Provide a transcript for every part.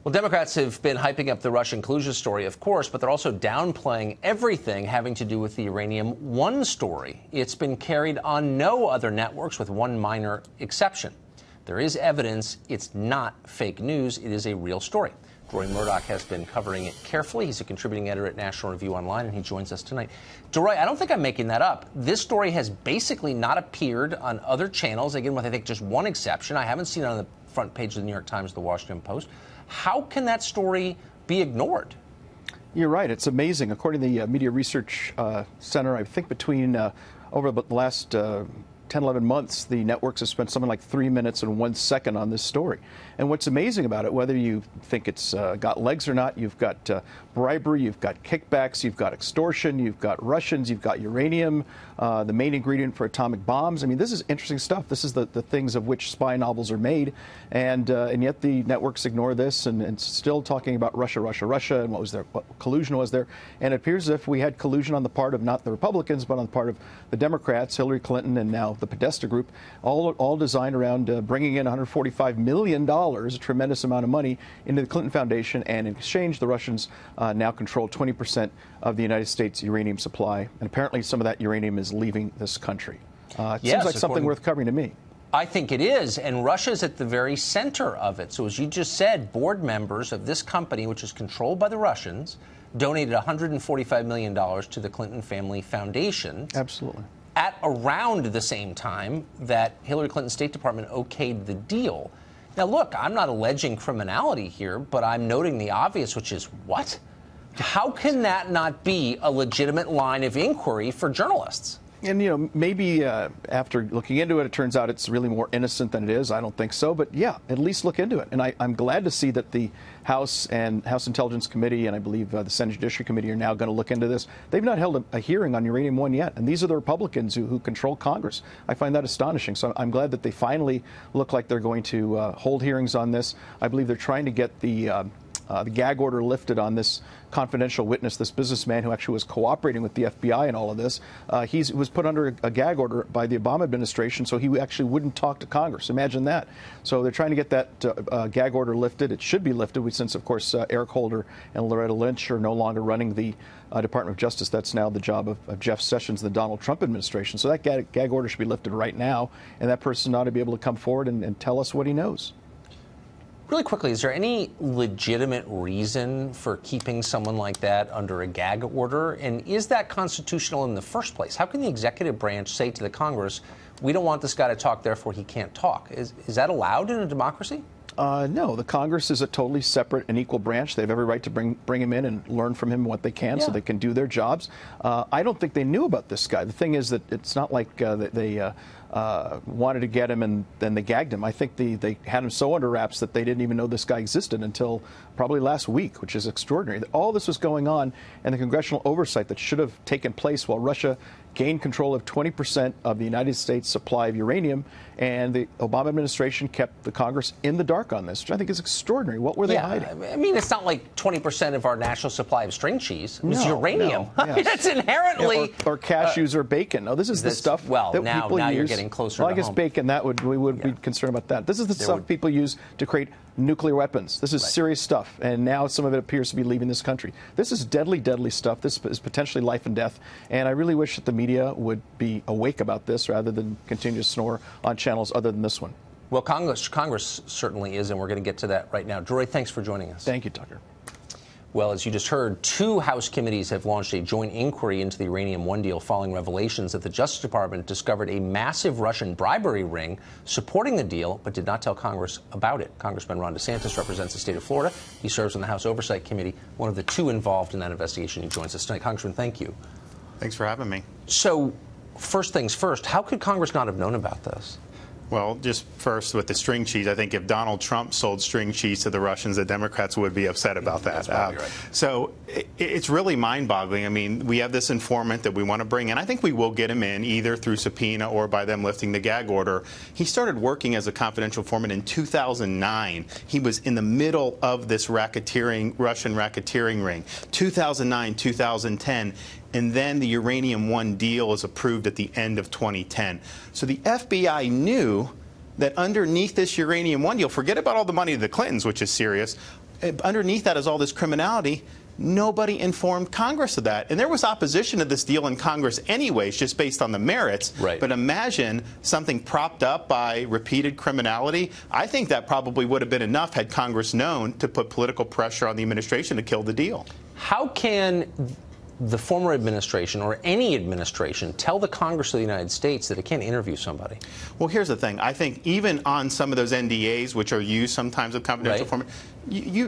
Well, Democrats have been hyping up the Russian collusion story, of course, but they're also downplaying everything having to do with the Uranium One story. It's been carried on no other networks with one minor exception. There is evidence it's not fake news. It is a real story. Roy Murdoch has been covering it carefully. He's a contributing editor at National Review Online, and he joins us tonight. DeRoy, I don't think I'm making that up. This story has basically not appeared on other channels, again, with I think just one exception. I haven't seen it on the front page of the New York Times or the Washington Post. How can that story be ignored? You're right. It's amazing. According to the Media Research Center, I think between over the last 10, 11 months, the networks have spent something like 3 minutes and 1 second on this story. And what's amazing about it, whether you think it's got legs or not, you've got bribery, you've got kickbacks, you've got extortion, you've got Russians, you've got uranium, the main ingredient for atomic bombs. I mean, this is interesting stuff. This is the things of which spy novels are made. And yet the networks ignore this and still talking about Russia, Russia, Russia, and what collusion was there. And it appears as if we had collusion on the part of not the Republicans, but on the part of the Democrats, Hillary Clinton, and now the Podesta group, all designed around bringing in $145 million, a tremendous amount of money, into the Clinton Foundation. And in exchange, the Russians now control 20% of the United States uranium supply. And apparently some of that uranium is leaving this country. It seems like something worth covering to me. I think it is, and Russia's at the very center of it. So as you just said, board members of this company, which is controlled by the Russians, donated $145 million to the Clinton Family Foundation. Absolutely. At around the same time that Hillary Clinton's State Department okayed the deal. Now, look, I'm not alleging criminality here, but I'm noting the obvious, which is what? How can that not be a legitimate line of inquiry for journalists? And, you know, maybe after looking into it, it turns out it's really more innocent than it is. I don't think so. But, yeah, at least look into it. And I'm glad to see that the House and House Intelligence Committee and I believe the Senate Judiciary Committee are now going to look into this. They've not held a hearing on Uranium One yet. And these are the Republicans who control Congress. I find that astonishing. So I'm glad that they finally look like they're going to hold hearings on this. I believe they're trying to get the gag order lifted on this confidential witness, this businessman who actually was cooperating with the FBI in all of this. He was put under a gag order by the Obama administration, so he actually wouldn't talk to Congress. Imagine that. So they're trying to get that gag order lifted. It should be lifted since, of course, Eric Holder and Loretta Lynch are no longer running the Department of Justice. That's now the job of Jeff Sessions, the Donald Trump administration. So that gag order should be lifted right now, and that person ought to be able to come forward and tell us what he knows. Really quickly, is there any legitimate reason for keeping someone like that under a gag order? And is that constitutional in the first place? How can the executive branch say to the Congress, we don't want this guy to talk, therefore he can't talk? Is that allowed in a democracy? No, the Congress is a totally separate and equal branch. They have every right to bring him in and learn from him what they can so they can do their jobs. I don't think they knew about this guy. The thing is that it's not like they wanted to get him and then they gagged him. I think they had him so under wraps that they didn't even know this guy existed until probably last week, which is extraordinary. All this was going on, and the congressional oversight that should have taken place while Russia gained control of 20% of the United States supply of uranium, and the Obama administration kept the Congress in the dark on this, which I think is extraordinary. What were they hiding? I mean, it's not like 20% of our national supply of string cheese. It's uranium. No, yes. It's inherently... or cashews or bacon. No, this is the stuff that people use. You're getting closer to I guess home. Bacon, we would be concerned about that. This is the stuff people use to create nuclear weapons. This is serious stuff, and now some of it appears to be leaving this country. This is deadly, deadly stuff. This is potentially life and death, and I really wish that the media would be awake about this rather than continue to snore on channels other than this one. Well, Congress certainly is, and we're going to get to that right now. DeRoy, thanks for joining us. Thank you, Tucker. Well, as you just heard, 2 House committees have launched a joint inquiry into the Uranium One deal following revelations that the Justice Department discovered a massive Russian bribery ring supporting the deal, but did not tell Congress about it. Congressman Ron DeSantis represents the state of Florida. He serves on the House Oversight Committee, one of the 2 involved in that investigation. He joins us tonight. Congressman, thank you. Thanks for having me. So, first things first, how could Congress not have known about this? Well, just first with the string cheese, I think if Donald Trump sold string cheese to the Russians, the Democrats would be upset about that. That's probably right. So it's really mind-boggling. I mean, we have this informant that we want to bring in. I think we will get him in either through subpoena or by them lifting the gag order. He started working as a confidential informant in 2009. He was in the middle of this Russian racketeering ring. 2009, 2010. And then the Uranium One deal is approved at the end of 2010. So the FBI knew that underneath this Uranium One deal, forget about all the money to the Clintons, which is serious, underneath that is all this criminality. Nobody informed Congress of that. And there was opposition to this deal in Congress anyways, just based on the merits. Right. But imagine something propped up by repeated criminality. I think that probably would have been enough had Congress known to put political pressure on the administration to kill the deal. How can the former administration or any administration tell the Congress of the United States that it can't interview somebody? Well, here's the thing. I think even on some of those NDAs, which are used sometimes with confidential informant,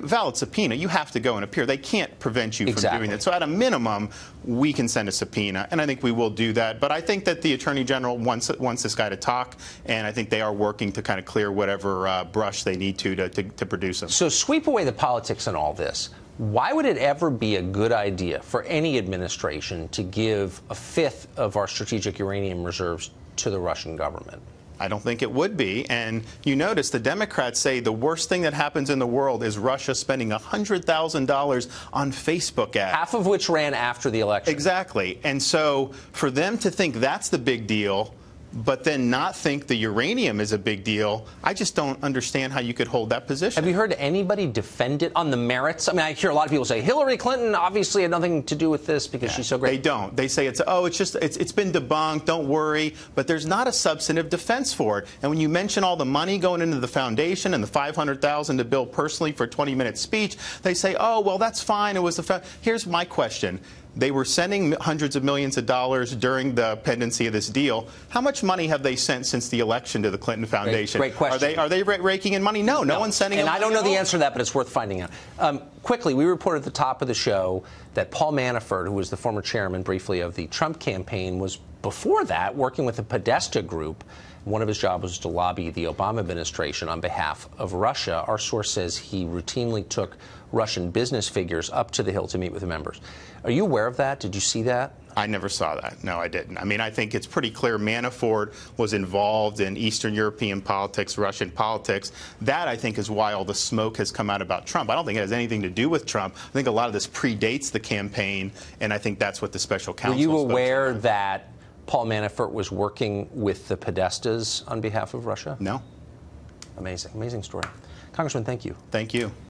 valid subpoena, you have to go and appear. They can't prevent you from doing that. So at a minimum, we can send a subpoena, and I think we will do that. But I think that the Attorney General wants this guy to talk, and I think they are working to kind of clear whatever brush they need to produce him. So sweep away the politics in all this. Why would it ever be a good idea for any administration to give a fifth of our strategic uranium reserves to the Russian government? I don't think it would be. And you notice the Democrats say the worst thing that happens in the world is Russia spending $100,000 on Facebook ads. Half of which ran after the election. Exactly. And so for them to think that's the big deal, but then not think the uranium is a big deal, I just don't understand how you could hold that position. Have you heard anybody defend it on the merits? I mean, I hear a lot of people say Hillary Clinton obviously had nothing to do with this because she's so great. They don't. They say it's been debunked, don't worry, but there's not a substantive defense for it. And when you mention all the money going into the foundation and the $500,000 to Bill personally for a 20-minute speech, they say, oh, well, that's fine. It was Here's my question. They were sending hundreds of millions of dollars during the pendency of this deal. How much money have they sent since the election to the Clinton Foundation? Great question. Are they raking in money? No, no one's sending. And I don't know the answer to that, but it's worth finding out. Quickly, we reported at the top of the show that Paul Manafort, who was the former chairman briefly of the Trump campaign, was before that working with the Podesta Group. One of his jobs was to lobby the Obama administration on behalf of Russia. Our source says he routinely took Russian business figures up to the Hill to meet with the members. Are you aware of that? Did you see that? I never saw that. No, I didn't. I mean, I think it's pretty clear Manafort was involved in Eastern European politics, Russian politics. That, I think, is why all the smoke has come out about Trump. I don't think it has anything to do with Trump. I think a lot of this predates the campaign, and I think that's what the special counsel Were you aware that Paul Manafort was working with the Podestas on behalf of Russia? No. Amazing. Amazing story. Congressman, thank you. Thank you.